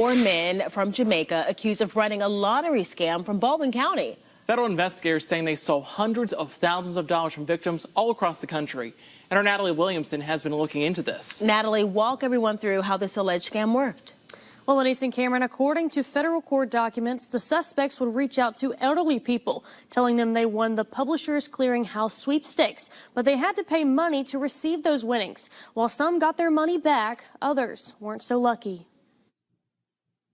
4 men from Jamaica accused of running a lottery scam from Baldwin County. Federal investigators saying they stole hundreds of thousands of dollars from victims all across the country. And our Natalie Williamson has been looking into this. Natalie, walk everyone through how this alleged scam worked. Well, Anise and Cameron, according to federal court documents, the suspects would reach out to elderly people, telling them they won the Publishers Clearinghouse sweepstakes, but they had to pay money to receive those winnings. While some got their money back, others weren't so lucky.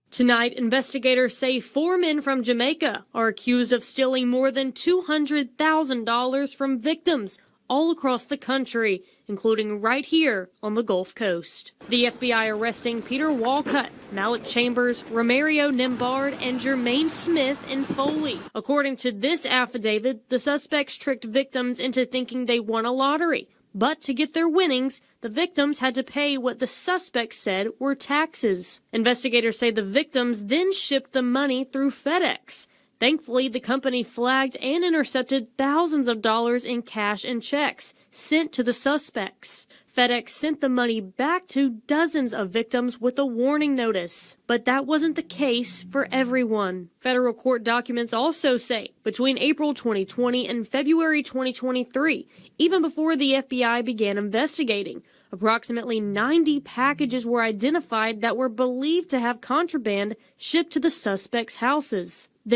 Tonight, investigators say 4 men from Jamaica are accused of stealing more than $200,000 from victims all across the country, including right here on the Gulf Coast. The FBI arresting Peter Walcott, Malik Chambers, Romario Nimbard, and Jermaine Smith in Foley. According to this affidavit, the suspects tricked victims into thinking they won a lottery. But to get their winnings, the victims had to pay what the suspects said were taxes. Investigators say the victims then shipped the money through FedEx. Thankfully, the company flagged and intercepted thousands of dollars in cash and checks sent to the suspects. FedEx sent the money back to dozens of victims with a warning notice. But that wasn't the case for everyone. Federal court documents also say between April 2020 and February 2023, even before the FBI began investigating, approximately 90 packages were identified that were believed to have contraband shipped to the suspects' houses. The